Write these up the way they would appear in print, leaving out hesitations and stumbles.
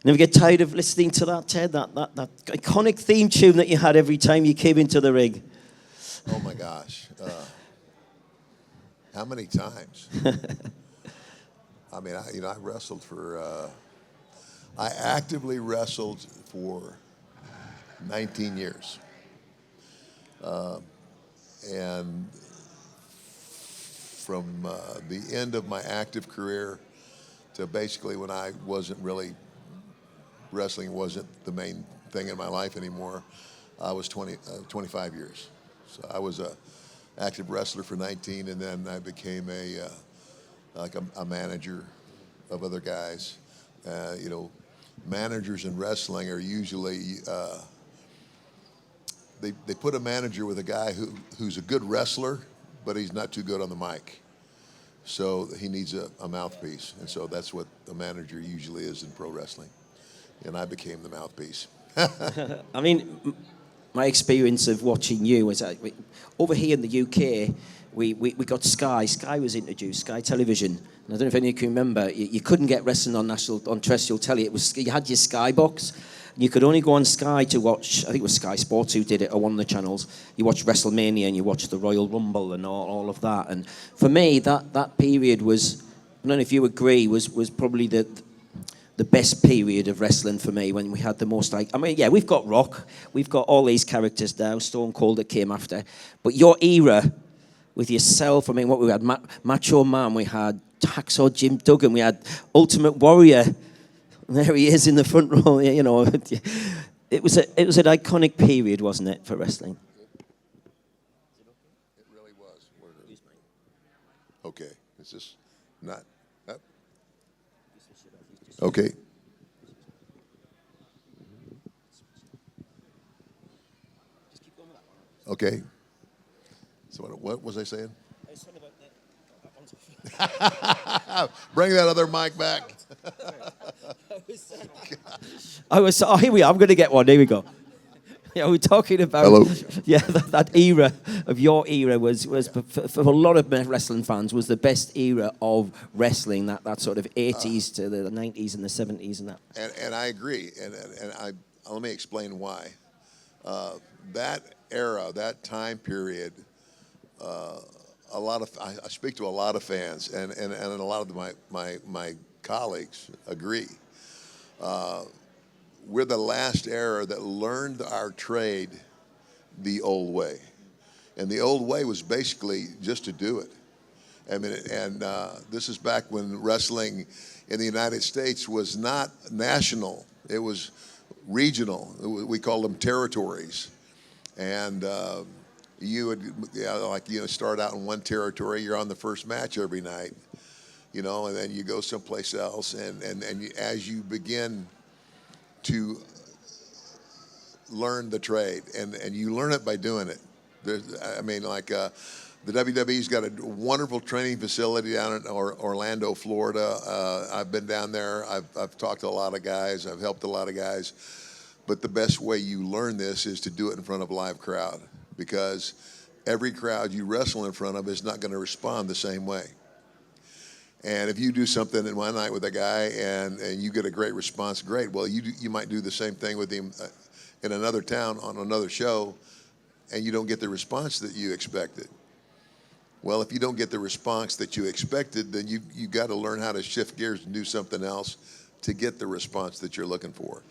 Never get tired of listening to that, Ted? That iconic theme tune that you had every time you came into the ring. Oh my gosh. How many times? I mean, I wrestled for, I actively wrestled for 19 years. And from the end of my active career to basically when I wasn't really, wrestling wasn't the main thing in my life anymore, I was 25 years. So I was a active wrestler for 19, and then I became a manager of other guys. Managers in wrestling are usually they put a manager with a guy who's a good wrestler, but he's not too good on the mic. So he needs a mouthpiece, and so that's what the manager usually is in pro wrestling. And I became the mouthpiece. I mean, my experience of watching you was over here in the UK, we got Sky. Sky was introduced, Sky Television. And I don't know if any of you can remember, you couldn't get wrestling on terrestrial telly. You had your Sky box. You could only go on Sky to watch, I think it was Sky Sports who did it, or one of the channels. You watched WrestleMania and you watched the Royal Rumble and all of that. And for me, that period was, I don't know if you agree, was probably the best period of wrestling for me, when we had the most, we've got Rock, we've got all these characters now, Stone Cold that came after, but your era with yourself, I mean, what we had, Macho Man, we had Hacksaw Jim Duggan, we had Ultimate Warrior, there he is in the front row, you know. It was an iconic period, wasn't it, for wrestling? It really was. Okay, is this not up? Okay. Okay. So what was I saying? Bring that other mic back. Here we are. I'm going to get one. Here we go. Yeah, we're talking about. Hello. Yeah, that era of your era was for a lot of wrestling fans was the best era of wrestling. That sort of 80s to the 90s and the 70s and that. And I agree. And let me explain why. That era, that time period. I speak to a lot of fans, and a lot of my colleagues agree. We're the last era that learned our trade the old way, and the old way was basically just to do it. I mean, and this is back when wrestling in the United States was not national; it was regional. We called them territories, and you would start out in one territory. You're on the first match every night, and then you go someplace else, and as you begin to learn the trade, and you learn it by doing it. The WWE's got a wonderful training facility down in Orlando, Florida. I've been down there. I've talked to a lot of guys. I've helped a lot of guys. But the best way you learn this is to do it in front of a live crowd, because every crowd you wrestle in front of is not going to respond the same way. And if you do something in one night with a guy and you get a great response, great. Well, you might do the same thing with him in another town on another show, and you don't get the response that you expected. Well, if you don't get the response that you expected, then you got to learn how to shift gears and do something else to get the response that you're looking for.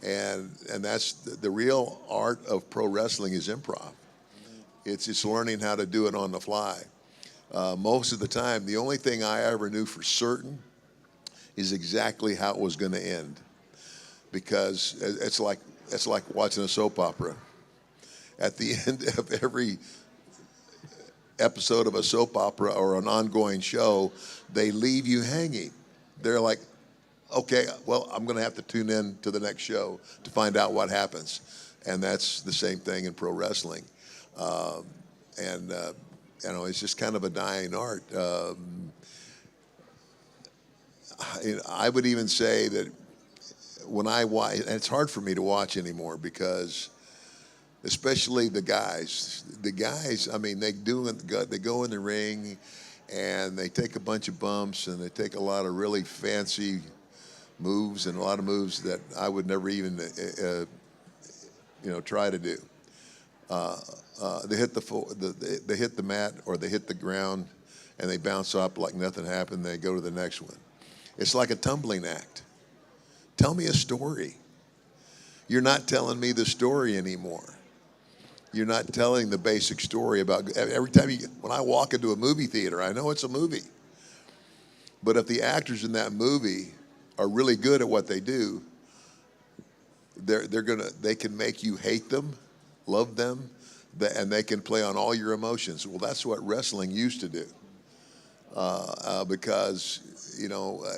And that's the real art of pro wrestling is improv. It's learning how to do it on the fly. Most of the time, the only thing I ever knew for certain is exactly how it was going to end, because it's like watching a soap opera. At the end of every episode of a soap opera or an ongoing show, they leave you hanging. They're like, okay, well, I'm going to have to tune in to the next show to find out what happens. And that's the same thing in pro wrestling. It's just kind of a dying art. I would even say that when I watch, and it's hard for me to watch anymore, because especially the guys, I mean, they go in the ring and they take a bunch of bumps and they take a lot of really fancy moves, and a lot of moves that I would never even try to do. They hit they hit the mat or they hit the ground, and they bounce up like nothing happened. They go to the next one. It's like a tumbling act. Tell me a story. You're not telling me the story anymore. You're not telling the basic story about every time when I walk into a movie theater, I know it's a movie. But if the actors in that movie are really good at what they do, they can make you hate them, love them, and they can play on all your emotions. Well, that's what wrestling used to do. Because,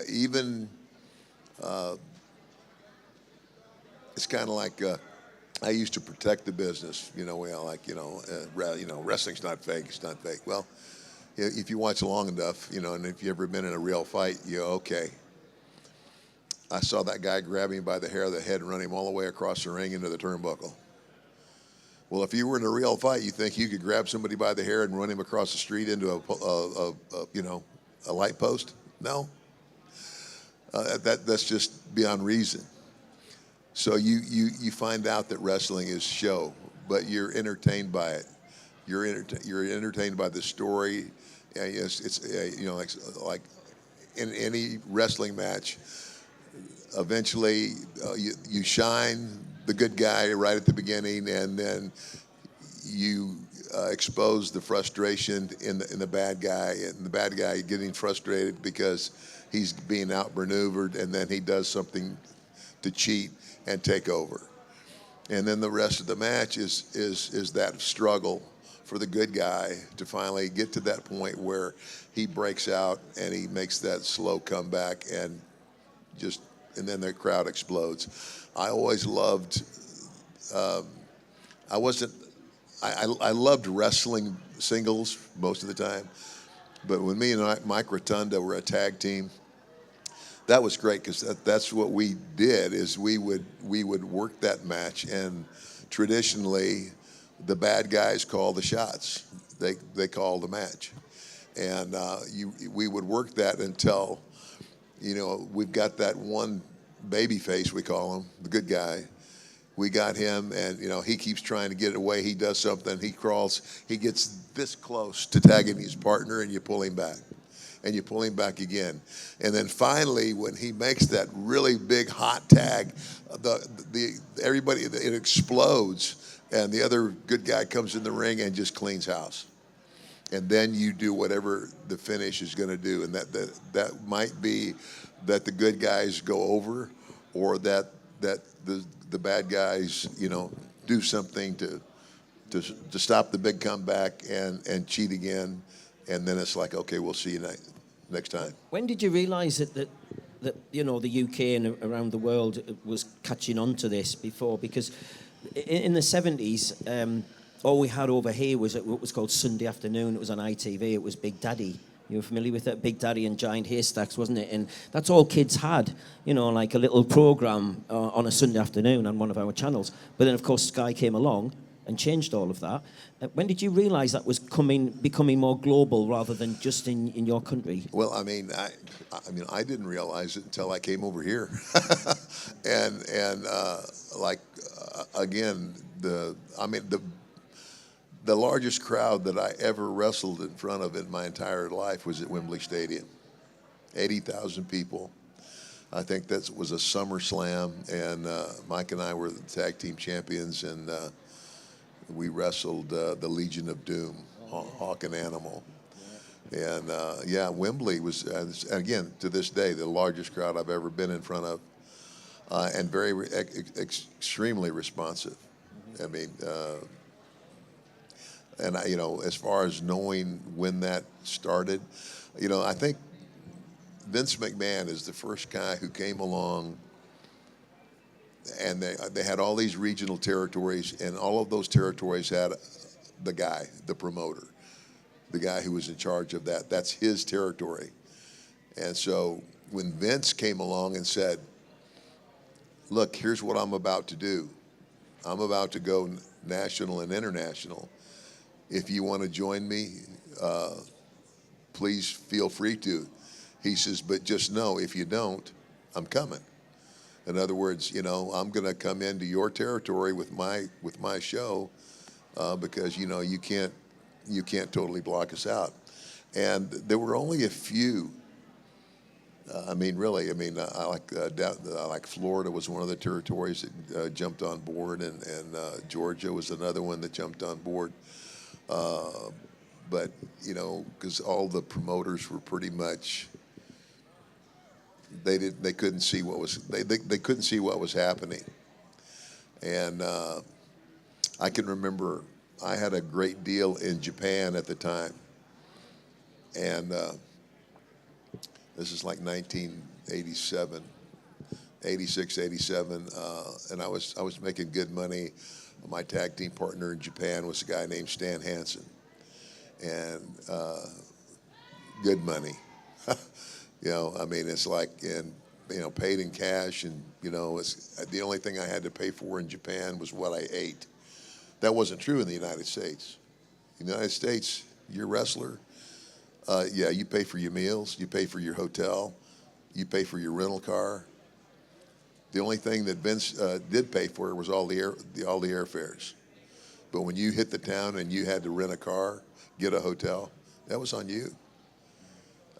even it's kind of like I used to protect the business. Wrestling's not fake. It's not fake. Well, if you watch long enough, and if you've ever been in a real fight, okay. I saw that guy grab him by the hair of the head and run him all the way across the ring into the turnbuckle. Well, if you were in a real fight, you think you could grab somebody by the hair and run him across the street into a light post? No. That's just beyond reason. So you find out that wrestling is show, but you're entertained by it. You're entertained by the story. It's like in any wrestling match. Eventually, you shine the good guy right at the beginning, and then you expose the frustration in the bad guy, and the bad guy getting frustrated because he's being outmaneuvered, and then he does something to cheat and take over. And then the rest of the match is that struggle for the good guy to finally get to that point where he breaks out and he makes that slow comeback and then the crowd explodes. I always loved. I loved wrestling singles most of the time, but when me and Mike Rotunda were a tag team, that was great because that's what we did. Is we would work that match, and traditionally, the bad guys call the shots. They call the match, and we would work that until. We've got that one baby face, we call him, the good guy. We got him, and, he keeps trying to get away. He does something. He crawls. He gets this close to tagging his partner, and you pull him back. And you pull him back again. And then finally, when he makes that really big hot tag, everybody, it explodes, and the other good guy comes in the ring and just cleans house. And then you do whatever the finish is going to do, and that might be that the good guys go over, or that the bad guys do something to stop the big comeback and cheat again, and then it's like, okay, we'll see you next time. When did you realise that the UK and around the world was catching on to this before? Because in the 70s. All we had over here was what was called Sunday Afternoon. It was on ITV. It was Big Daddy. You were familiar with that? Big Daddy and Giant Haystacks, wasn't it? And that's all kids had, like a little programme on a Sunday afternoon on one of our channels. But then, of course, Sky came along and changed all of that. When did you realise that was becoming more global rather than just in your country? Well, I didn't realise it until I came over here, again, the largest crowd that I ever wrestled in front of in my entire life was at Wembley Stadium. 80,000 people. I think that was a SummerSlam, and Mike and I were the tag team champions, and we wrestled the Legion of Doom, Hawk and Animal. And Wembley was, again, to this day, the largest crowd I've ever been in front of, and very extremely responsive. And as far as knowing when that started, I think Vince McMahon is the first guy who came along, and they had all these regional territories, and all of those territories had the guy, the promoter, the guy who was in charge of that. That's his territory. And so when Vince came along and said, look, here's what I'm about to do. I'm about to go national and international. If you want to join me, please feel free to. He says, but just know, if you don't, I'm coming. In other words, I'm going to come into your territory with my show because you can't totally block us out. And there were only a few. I mean, really. I mean, I like Florida was one of the territories that jumped on board, and Georgia was another one that jumped on board. But because all the promoters were pretty much they couldn't see what was they couldn't see what was happening, and I can remember I had a great deal in Japan at the time, and this is like 1987, 86, 87, and I was making good money. My tag team partner in Japan was a guy named Stan Hansen, and good money. I mean, it's like paid in cash, and it's the only thing I had to pay for in Japan was what I ate. That wasn't true in the United States. In the United States, you're a wrestler. Yeah, you pay for your meals, you pay for your hotel, you pay for your rental car. The only thing that Vince did pay for was all the airfares. But when you hit the town and you had to rent a car, get a hotel, that was on you.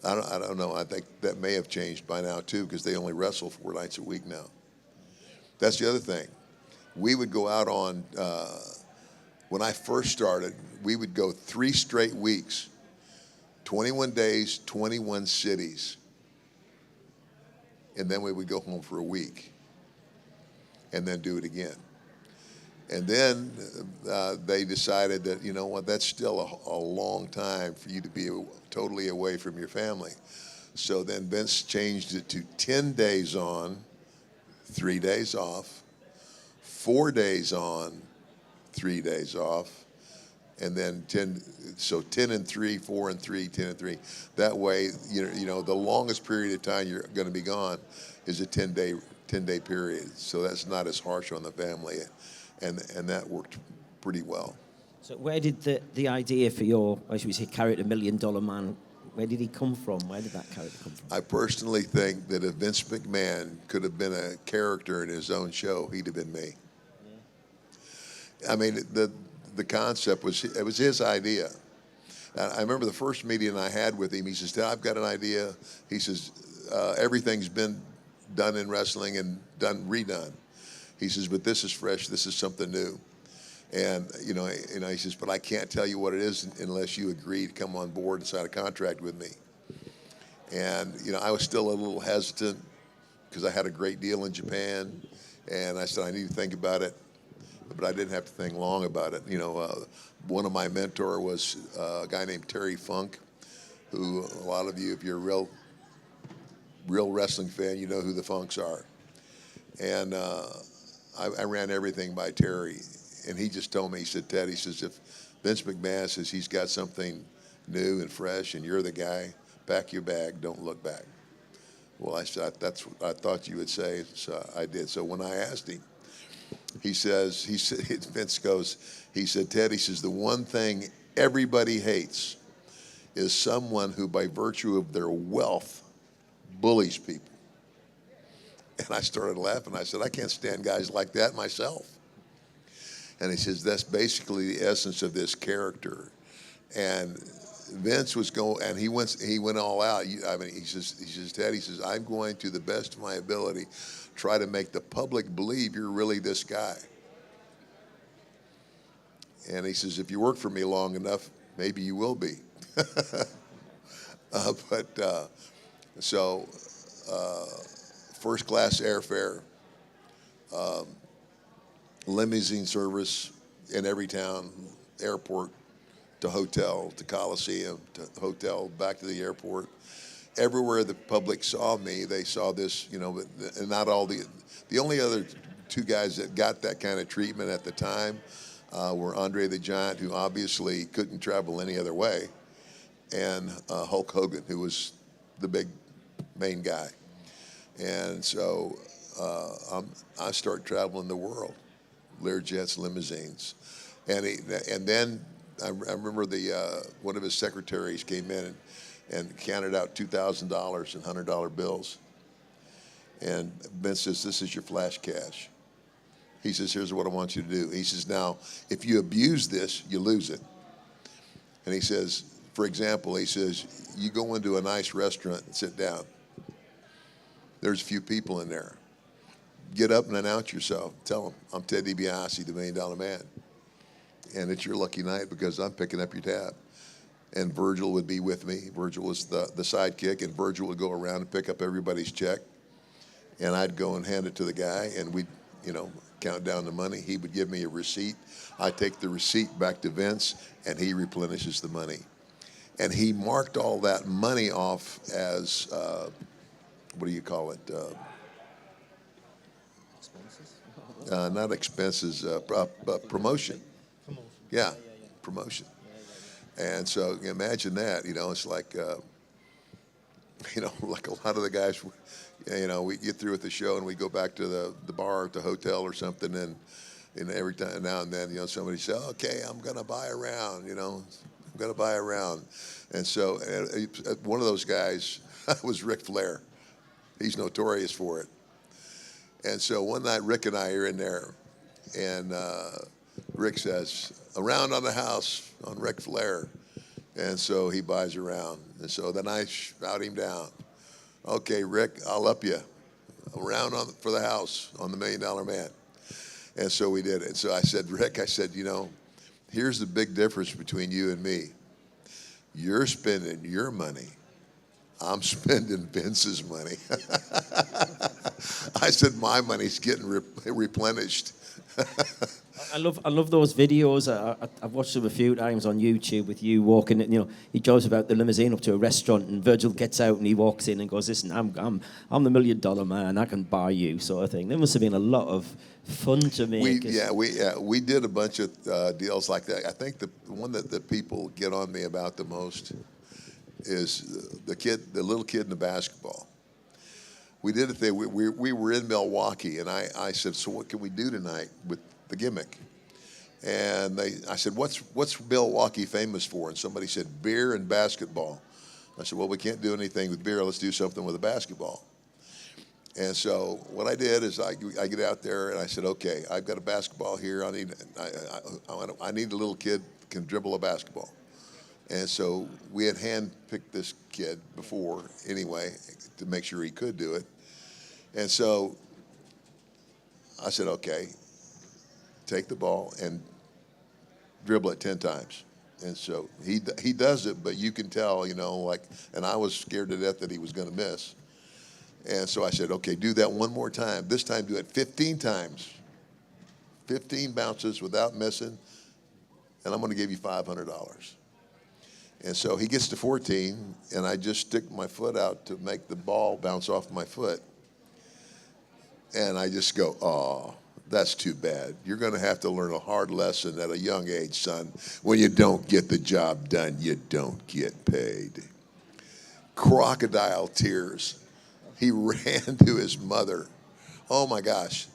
I don't know. I think that may have changed by now too, because they only wrestle 4 nights a week now. That's the other thing. We would go out on when I first started. We would go 3 straight weeks, 21 days, 21 cities, and then we would go home for a week, and then do it again. And then they decided that, that's still a long time for you to be totally away from your family. So then Vince changed it to 10 days on, 3 days off, 4 days on, 3 days off, and then 10 and 3, 4 and 3, 10 and 3. That way, the longest period of time you're going to be gone is a 10-day period. So that's not as harsh on the family. And that worked pretty well. So where did the idea for your, as we say, character, $1 Million Man, where did he come from? Where did that character come from? I personally think that if Vince McMahon could have been a character in his own show, he'd have been me. Yeah. I mean, the concept was his idea. I remember the first meeting I had with him. He says, "Dad, I've got an idea." He says, "Everything's been done in wrestling and redone." He says, "But this is fresh. This is something new." And he says, "But I can't tell you what it is unless you agree to come on board and sign a contract with me." And I was still a little hesitant because I had a great deal in Japan, and I said I need to think about it. But I didn't have to think long about it. One of my mentor was a guy named Terry Funk, who a lot of you, if you're a real wrestling fan, you know who the Funks are. And I ran everything by Terry, and he just told me, he said, "Ted," he says, "if Vince McMahon says he's got something new and fresh and you're the guy, pack your bag, don't look back." Well, I said, "That's what I thought you would say," so I did. So when I asked him, he said, Vince goes, he said, "Ted," he says, "the one thing everybody hates is someone who, by virtue of their wealth, bullies people." And I started laughing. I said, "I can't stand guys like that myself." And he says, "That's basically the essence of this character." And Vince was going, and he went all out. I mean, he says, "Ted," he says, "I'm going to the best of my ability try to make the public believe you're really this guy." And he says, "If you work for me long enough, maybe you will be." First class airfare, limousine service in every town, airport to hotel, to Coliseum, to hotel, back to the airport. Everywhere the public saw me, they saw this, and not all the only other 2 guys that got that kind of treatment at the time were Andre the Giant, who obviously couldn't travel any other way, and Hulk Hogan, who was the big main guy. And so I start traveling the world, Learjets, limousines, and then I remember one of his secretaries came in and counted out $2,000 in $100 bills, And Vince says, this is your flash cash. He says, here's what I want you to do. He says, now, if you abuse this, you lose it. And he says, for example, he says, you go into a nice restaurant and sit down. There's a few people in there. Get up and announce yourself. Tell them, I'm Ted DiBiase, the $1 Million Man. And it's your lucky night because I'm picking up your tab. And Virgil would be with me. Virgil was the sidekick, and Virgil would go around and pick up everybody's check. And I'd go and hand it to the guy, and we'd, count down the money. He would give me a receipt. I take the receipt back to Vince, and he replenishes the money. And he marked all that money off as, what do you call it? Not expenses, promotion. Yeah, promotion. And so imagine that, it's like, like a lot of the guys, we get through with the show and we go back to the bar at the hotel or something, and every time now and then, somebody says, okay, I'm going to buy a round, I'm going to buy a round. And so one of those guys was Ric Flair. He's notorious for it. And so one night, Rick and I are in there, and Rick says, a round on the house on Ric Flair. And so he buys a round. And so then I shout him down. Okay, Rick, I'll up you. A round for the house on the $1 Million Man. And so we did it. So I said, Rick, here's the big difference between you and me. You're spending your money. I'm spending Vince's money. I said, my money's getting replenished. I love those videos. I've watched them a few times on YouTube with you walking. He drives about the limousine up to a restaurant, and Virgil gets out and he walks in and goes, "Listen, I'm the $1 Million Man. I can buy you," sort of thing. There must have been a lot of fun to make. We did a bunch of deals like that. I think the one that people get on me about the most is the little kid in the basketball. We did a thing. We were in Milwaukee, and I said, so what can we do tonight with the gimmick? And I said, what's Milwaukee famous for? And somebody said, beer and basketball. I said, well, we can't do anything with beer. Let's do something with a basketball. And so what I did is I get out there and I said, okay, I've got a basketball here. I need a little kid who can dribble a basketball. And so we had handpicked this kid before anyway to make sure he could do it. And so I said, okay, take the ball and dribble it 10 times. And so he does it, but you can tell, and I was scared to death that he was going to miss. And so I said, okay, do that one more time. This time do it 15 times. 15 bounces without missing, and I'm going to give you $500. And so he gets to 14, and I just stick my foot out to make the ball bounce off my foot. And I just go, oh, that's too bad. You're going to have to learn a hard lesson at a young age, son. When you don't get the job done, you don't get paid. Crocodile tears. He ran to his mother. Oh, my gosh.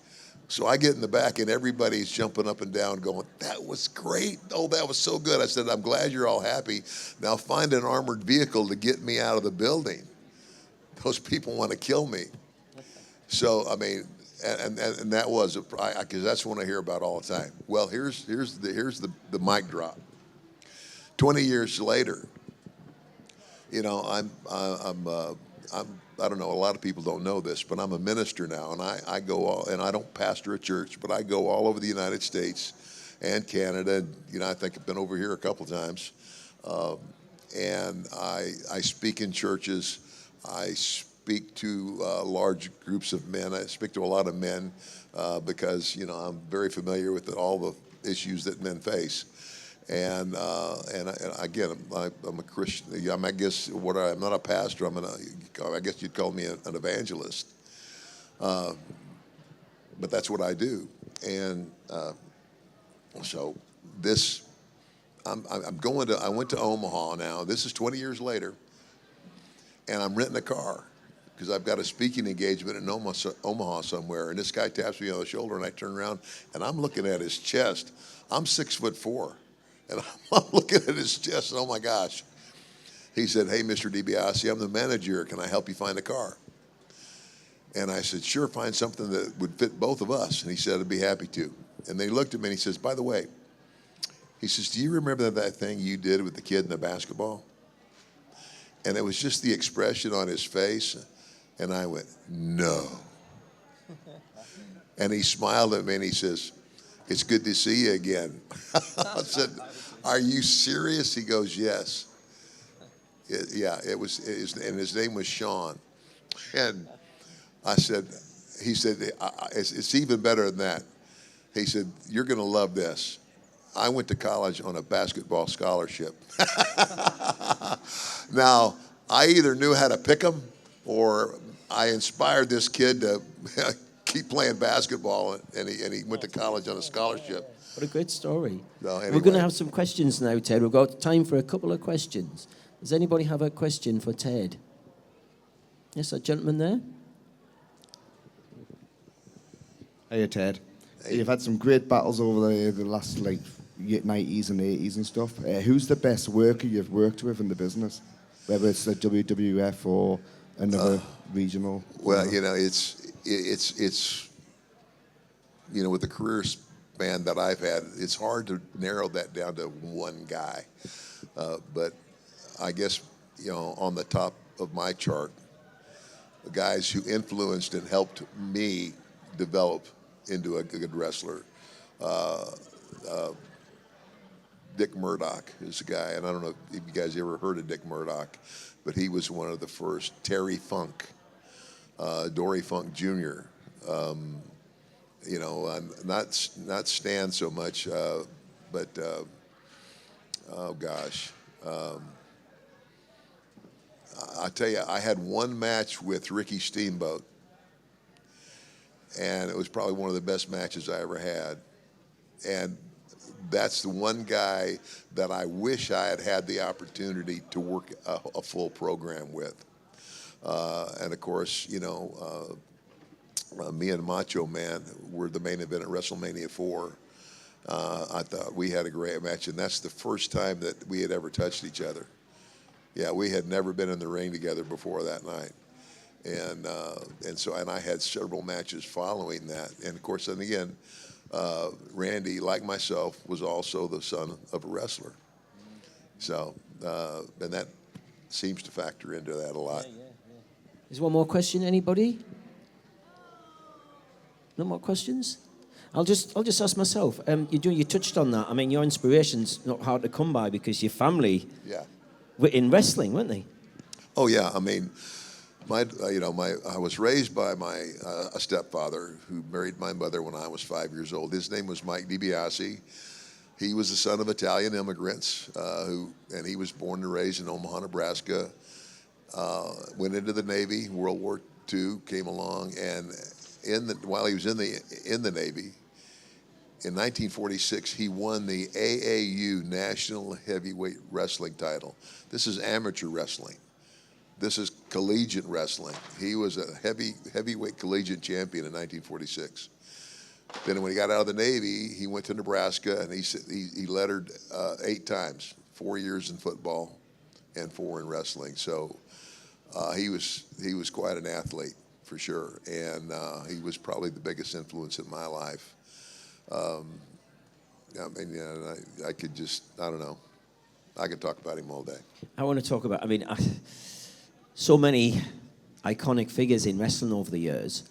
So I get in the back, and everybody's jumping up and down going, that was great. Oh, that was so good. I said, I'm glad you're all happy. Now find an armored vehicle to get me out of the building. Those people want to kill me. So, I mean, and that was, because that's what I hear about all the time. Well, here's the mic drop. 20 years later, I don't know, a lot of people don't know this, but I'm a minister now, and I go and I don't pastor a church, but I go all over the United States and Canada. I think I've been over here a couple times, and I speak in churches. I speak to large groups of men. I speak to a lot of men because I'm very familiar with all the issues that men face. And again, I'm a Christian. I guess I'm not a pastor. I guess you'd call me an evangelist. But that's what I do. And so this, I went to Omaha now. This is 20 years later, and I'm renting a car because I've got a speaking engagement in Omaha somewhere. And this guy taps me on the shoulder, and I turn around, and I'm looking at his chest. I'm 6'4". And I'm looking at his chest, and oh my gosh. He said, hey, Mr. DiBiase, I'm the manager. Can I help you find a car? And I said, sure, find something that would fit both of us. And he said, I'd be happy to. And they looked at me and he says, by the way, he says, do you remember that thing you did with the kid in the basketball? And it was just the expression on his face. And I went, no. And he smiled at me and he says, it's good to see you again. I said, are you serious? He goes, yes. It was, and his name was Sean. And I said, he said, it's even better than that. He said, you're going to love this. I went to college on a basketball scholarship. Now, I either knew how to pick them or I inspired this kid to keep playing basketball, and he went to college on a scholarship. What a great story. So, anyway. We're going to have some questions now, Ted. We've got time for a couple of questions. Does anybody have a question for Ted? Yes, that gentleman there. Hey, Ted. Hey. You've had some great battles over the last 90s and 80s and stuff. Who's the best worker you've worked with in the business? Whether it's the WWF or another regional. Well, it's with the career span that I've had, it's hard to narrow that down to one guy. But I guess, on the top of my chart, the guys who influenced and helped me develop into a good wrestler. Dick Murdoch is a guy, and I don't know if you guys ever heard of Dick Murdoch, but he was one of the first. Terry Funk, Dory Funk Jr., not Stan so much, but oh gosh. I tell you, I had one match with Ricky Steamboat, and it was probably one of the best matches I ever had. And that's the one guy that I wish I had had the opportunity to work a full program with. And of course, me and Macho Man were the main event at WrestleMania 4. I thought we had a great match, and that's the first time that we had ever touched each other. Yeah, we had never been in the ring together before that night. And I had several matches following that. And of course, then again, Randy, like myself, was also the son of a wrestler. So, and that seems to factor into that a lot. Yeah. Is one more question, anybody? No more questions? I'll just ask myself. You touched on that. I mean, your inspiration's not hard to come by because your family were in wrestling, weren't they? Oh yeah. I mean, I was raised by my a stepfather who married my mother when I was 5 years old. His name was Mike DiBiase. He was the son of Italian immigrants, and he was born and raised in Omaha, Nebraska. Went into the Navy. World War II came along, and while he was in the Navy, in 1946, he won the AAU National Heavyweight Wrestling title. This is amateur wrestling. This is collegiate wrestling. He was a heavyweight collegiate champion in 1946. Then when he got out of the Navy, he went to Nebraska, and he lettered 8 times, 4 years in football and 4 in wrestling. So he was quite an athlete for sure, and he was probably the biggest influence in my life. I don't know. I could talk about him all day. I want to talk about, so many iconic figures in wrestling over the years.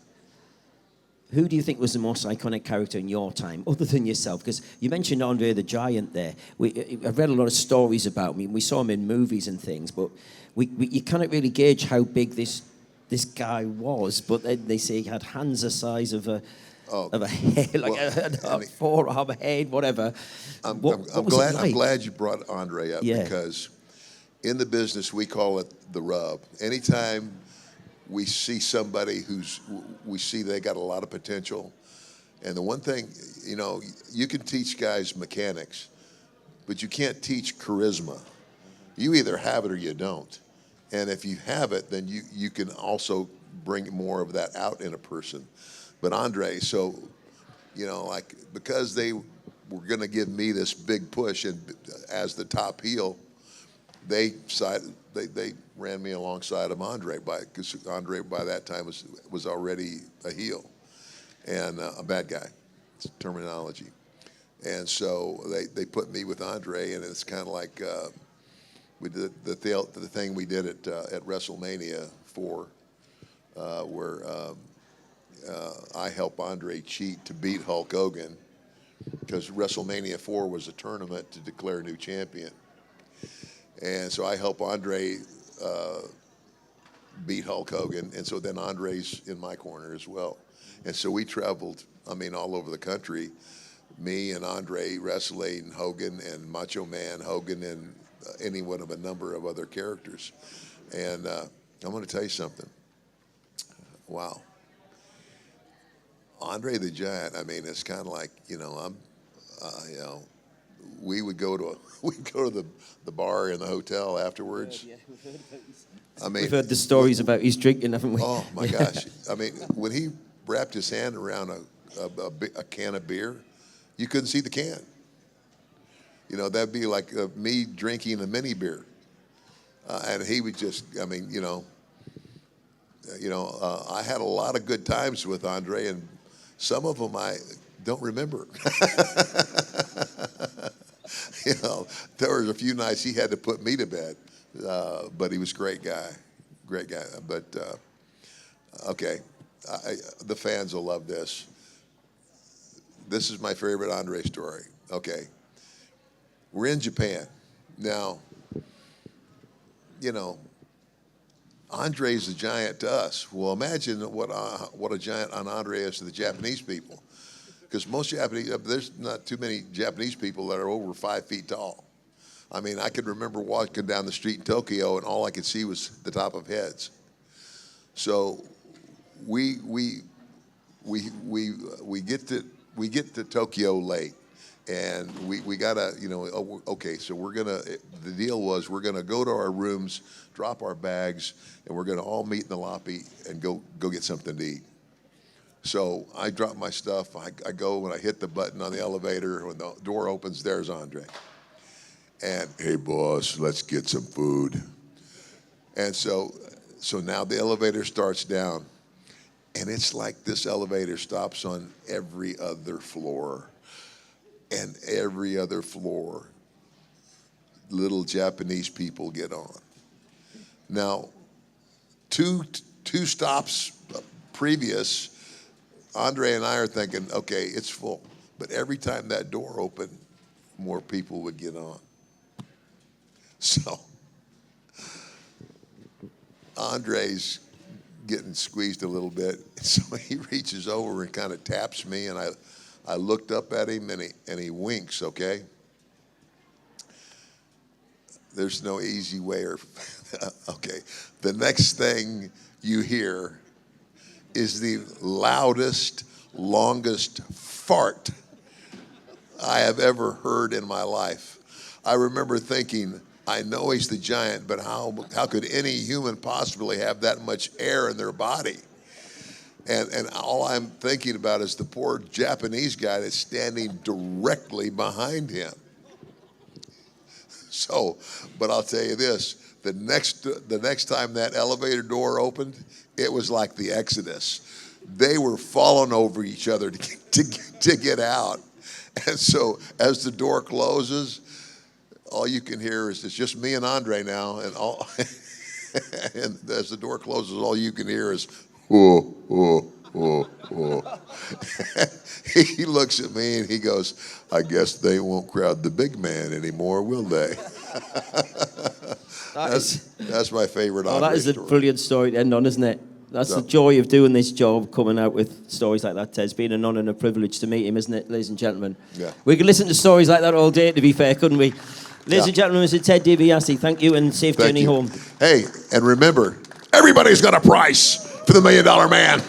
Who do you think was the most iconic character in your time, other than yourself? Because you mentioned Andre the Giant there. I've read a lot of stories about him. We saw him in movies and things, but you can't really gauge how big this guy was. But they say he had hands the size of a head, like a forearm, a head, whatever. I'm glad you brought Andre up because in the business we call it the rub. Anytime we see somebody we see they got a lot of potential, and the one thing, you can teach guys mechanics, but you can't teach charisma. You either have it or you don't. And if you have it, then you can also bring more of that out in a person. But Andre, because they were going to give me this big push and as the top heel, they ran me alongside of Andre because Andre by that time was already a heel and a bad guy. It's terminology. And so they put me with Andre, and it's kind of like we did the thing we did at WrestleMania 4, where I helped Andre cheat to beat Hulk Hogan, because WrestleMania 4 was a tournament to declare a new champion. And so I helped Andre beat Hulk Hogan, and so then Andre's in my corner as well. And so we traveled, all over the country, me and Andre wrestling Hogan and Macho Man Hogan and any one of a number of other characters. And I'm going to tell you something. Wow. Andre the Giant, it's kind of like, we would go to the bar in the hotel afterwards. We've heard the stories about his drinking, haven't we? Oh my gosh! When he wrapped his hand around a can of beer, you couldn't see the can. That'd be like me drinking a mini beer, and he would just, I had a lot of good times with Andre, and some of them I don't remember. There was a few nights he had to put me to bed, but he was a great guy. But okay, the fans will love this. This is my favorite Andre story. Okay, we're in Japan now. Andre's a giant to us. Well, imagine what a giant Andre is to the Japanese people. Because most Japanese, there's not too many Japanese people that are over 5 feet tall. I could remember walking down the street in Tokyo, and all I could see was the top of heads. So we get to Tokyo late, and we gotta, okay. So the deal was we're gonna go to our rooms, drop our bags, and we're gonna all meet in the lobby and go get something to eat. So I drop my stuff. I go, and I hit the button on the elevator. When the door opens, there's Andre. And, hey, boss, let's get some food. And so now the elevator starts down. And it's like this elevator stops on every other floor. And every other floor, little Japanese people get on. Now, two stops previous, Andre and I are thinking, okay, it's full. But every time that door opened, more people would get on. So Andre's getting squeezed a little bit. So he reaches over and kind of taps me, and I looked up at him, and he winks, okay? There's no easy way okay. The next thing you hear is the loudest, longest fart I have ever heard in my life. I remember thinking, I know he's the giant, but how could any human possibly have that much air in their body? And all I'm thinking about is the poor Japanese guy that's standing directly behind him. So, but I'll tell you this, the next time that elevator door opened, it was like the Exodus. They were falling over each other to get out. And so as the door closes, all you can hear is it's just me and Andre now, and and as the door closes, all you can hear is oh, oh, oh, oh. He looks at me and he goes, I guess they won't crowd the big man anymore, will they? That's my favorite Andre that is a story. brilliant story to end on, isn't it? That's the joy of doing this job, coming out with stories like that, Ted. It's been an honour and a privilege to meet him, isn't it, ladies and gentlemen? Yeah. We could listen to stories like that all day, to be fair, couldn't we? Ladies and gentlemen, Mr. Ted DiBiase, thank you, and safe journey home. Hey, and remember, everybody's got a price for the $1 Million Man.